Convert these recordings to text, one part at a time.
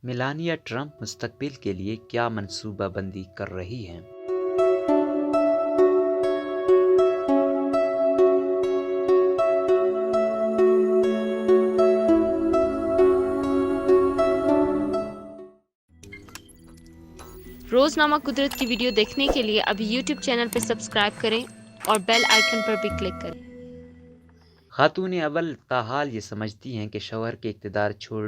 Melania Trump مستقبل کے لیے کیا منصوبہ بندی کر رہی ہیں؟ روزنامہ قدرت کی ویڈیو دیکھنے کے لیے ابھی یوٹیوب چینل پہ سبسکرائب کریں اور بیل آئیکن پر بھی کلک کریں۔ خاتون اول تاحال یہ سمجھتی ہیں کہ شوہر کے اقتدار چھوڑ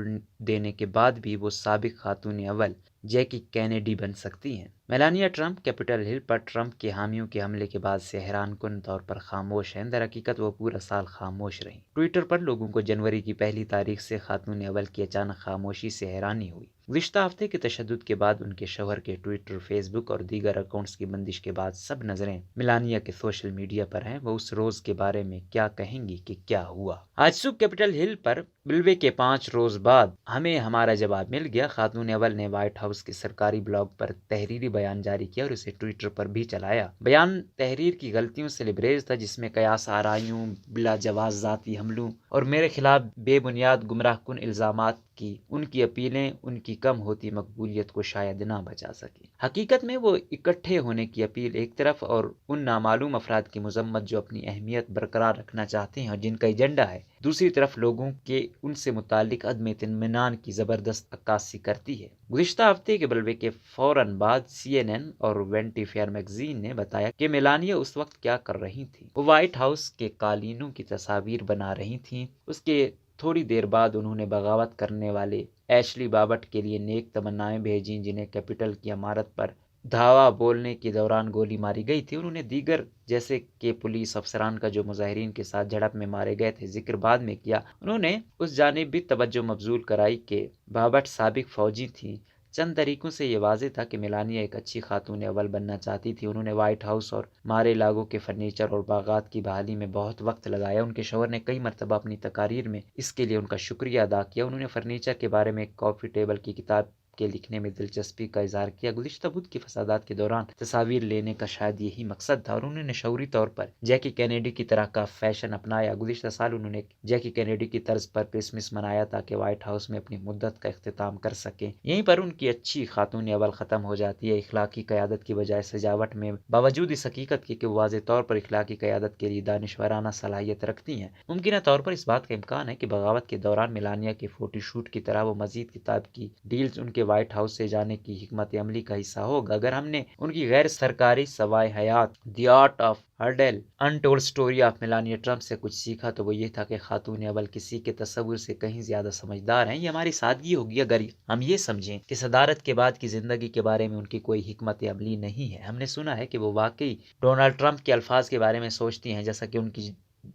دینے کے بعد بھی وہ سابق خاتون اول جیکی کینیڈی بن سکتی ہیں۔ میلانیا ٹرمپ کیپٹل ہل پر ٹرمپ کے حامیوں کے حملے کے بعد سے حیران کن طور پر خاموش ہیں۔ در حقیقت وہ پورا سال خاموش رہیں۔ ٹویٹر پر لوگوں کو جنوری کی پہلی تاریخ سے خاتون اول کی اچانک خاموشی سے حیرانی ہوئی۔ گزشتہ ہفتے کے تشدد کے بعد ان کے شوہر کے ٹویٹر، فیس بک اور دیگر اکاؤنٹس کی بندش کے بعد سب نظریں میلانیا کے سوشل میڈیا پر ہیں۔ وہ اس روز کے بارے میں کیا کہیں گی کہ کیا ہوا؟ آج صبح کیپٹل ہل پر بلوے کے 5 روز بعد ہمیں ہمارا جواب مل گیا۔ خاتون اول نے وائٹ ہاؤس کے سرکاری بلاگ پر تحریری بیان جاری کیا اور اسے ٹویٹر پر بھی چلایا۔ بیان تحریر کی غلطیوں سے لبریز تھا، جس میں قیاس آرائیوں، بلا جواز ذاتی حملوں اور میرے خلاف بے بنیاد گمراہ کن الزامات کی ان کی اپیلیں ان کی کم ہوتی مقبولیت کو شاید نہ بچا سکی۔ حقیقت میں وہ اکٹھے ہونے کی اپیل ایک طرف اور ان نامعلوم افراد کی مذمت جو اپنی اہمیت برقرار رکھنا چاہتے ہیں اور جن کا ایجنڈا ہے، دوسری طرف لوگوں کے ان سے متعلق عدم اطمینان کی زبردست عکاسی کرتی ہے۔ گزشتہ ہفتے کے بلوے کے فوراً بعد CNN اور وینٹی فیئر میگزین نے بتایا کہ میلانیا اس وقت کیا کر رہی تھیں۔ وہ وائٹ ہاؤس کے قالینوں کی تصاویر بنا رہی تھیں۔ اس کے تھوڑی دیر بعد انہوں نے بغاوت کرنے والے ایشلی بابٹ کے لیے نیک تمنائیں بھیجیں، جنہیں کیپٹل کی عمارت پر دھاوا بولنے کے دوران گولی ماری گئی تھی۔ انہوں نے دیگر جیسے کہ پولیس افسران کا جو مظاہرین کے ساتھ جھڑپ میں مارے گئے تھے ذکر بعد میں کیا۔ انہوں نے اس جانب بھی توجہ مبذول کرائی کہ بابٹ سابق فوجی تھیں۔ چند طریقوں سے یہ واضح تھا کہ میلانیا ایک اچھی خاتون اول بننا چاہتی تھی۔ انہوں نے وائٹ ہاؤس اور مارے لاگو کے فرنیچر اور باغات کی بحالی میں بہت وقت لگایا۔ ان کے شوہر نے کئی مرتبہ اپنی تقاریر میں اس کے لیے ان کا شکریہ ادا کیا۔ انہوں نے فرنیچر کے بارے میں ایک کافی ٹیبل کی کتاب کے لکھنے میں دلچسپی کا اظہار کیا۔ گزشتہ بدھ کے فسادات کے دوران تصاویر لینے کا شاید یہی مقصد تھا اور انہوں نے شعوری طور پر جیکی کینیڈی کی طرح کا فیشن اپنایا۔ گزشتہ سال انہوں نے جیکی کینیڈی کی طرز پر کرسمس منایا تاکہ وائٹ ہاؤس میں اپنی مدت کا اختتام کر سکیں۔ یہیں پر ان کی اچھی خاتون اول ختم ہو جاتی ہے۔ اخلاقی قیادت کی بجائے سجاوٹ میں، باوجود اس حقیقت کے کہ وہ واضح طور پر اخلاقی قیادت کے لیے دانشورانہ صلاحیت رکھتی ہیں، ممکنہ طور پر اس بات کا امکان ہے کہ بغاوت کے دوران میلانیا کے فوٹو شوٹ کی طرح وہ مزید کتاب کی ڈیلز ان کے وائٹ ہاؤس سے جانے کی حکمت عملی کا حصہ ہوگا۔ اگر ہم نے ان کی غیر سرکاری سوائے حیات the art of hurdle untold story of Melania Trump سے کچھ سیکھا تو وہ یہ تھا کہ خاتون اول کسی کے تصور سے کہیں زیادہ سمجھدار ہیں۔ یہ ہماری سادگی ہوگی اگر ہم یہ سمجھیں کہ صدارت کے بعد کی زندگی کے بارے میں ان کی کوئی حکمت عملی نہیں ہے۔ ہم نے سنا ہے کہ وہ واقعی ڈونلڈ ٹرمپ کے الفاظ کے بارے میں سوچتی ہیں، جیسا کہ ان کی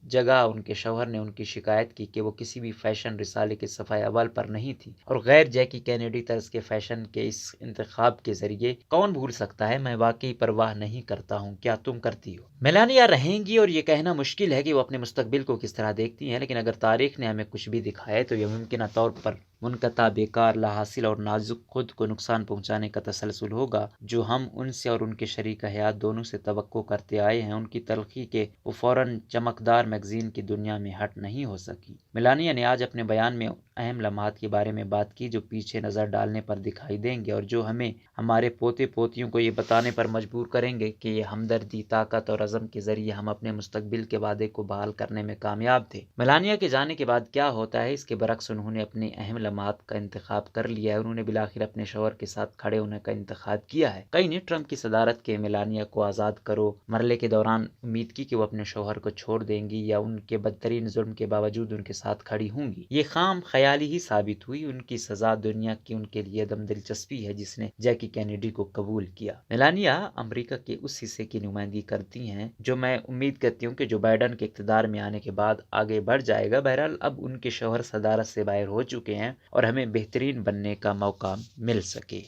جگہ ان کے شوہر نے ان کی شکایت کی کہ وہ کسی بھی فیشن رسالے کے صفحہ اول پر نہیں تھی، اور غیر جیکی کینیڈی طرز کے فیشن کے اس انتخاب کے ذریعے کون بھول سکتا ہے؟ میں واقعی پرواہ نہیں کرتا ہوں، کیا تم کرتی ہو؟ میلانیا رہیں گی اور یہ کہنا مشکل ہے کہ وہ اپنے مستقبل کو کس طرح دیکھتی ہیں، لیکن اگر تاریخ نے ہمیں کچھ بھی دکھایا ہے تو یہ ممکنہ طور پر منقطع، بیکار، لا حاصل اور نازک خود کو نقصان پہنچانے کا تسلسل ہوگا جو ہم ان سے اور ان کے شریک حیات دونوں سے توقع کرتے آئے ہیں۔ ان کی تلخی کے وہ فوراً چمکدار میگزین کی دنیا میں ہٹ نہیں ہو سکی۔ میلانیا نے آج اپنے بیان میں اہم لمحات کے بارے میں بات کی جو پیچھے نظر ڈالنے پر دکھائی دیں گے اور جو ہمیں ہمارے پوتے پوتیوں کو یہ بتانے پر مجبور کریں گے کہ یہ ہمدردی، طاقت اور عزم کے ذریعے ہم اپنے مستقبل کے وعدے کو بحال کرنے میں کامیاب تھے۔ میلانیا کے جانے کے بعد کیا ہوتا ہے، اس کے برعکس انہوں نے اپنے اہم لمحات کا انتخاب کر لیا ہے۔ انہوں نے بالآخر اپنے شوہر کے ساتھ کھڑے ہونے کا انتخاب کیا ہے۔ کئی نے ٹرمپ کی صدارت کے میلانیا کو آزاد کرو مرحلے کے دوران امید کی کہ وہ اپنے شوہر کو چھوڑ دیں گی یا ان کے بدترین ظلم کے باوجود ان کے ساتھ کھڑی ہوں گی۔ یہ خام خیالی ہی ثابت ہوئی۔ ان کی سزا دنیا کی ان کے لیے عدم دلچسپی ہے جس نے جیکی کینیڈی کو قبول کیا۔ میلانیا امریکہ کے اس حصے کی نمائندگی کرتی ہیں جو میں امید کرتی ہوں کہ جو بائیڈن کے اقتدار میں آنے کے بعد آگے بڑھ جائے گا۔ بہرحال اب ان کے شوہر صدارت سے باہر ہو چکے ہیں اور ہمیں بہترین بننے کا موقع مل سکے۔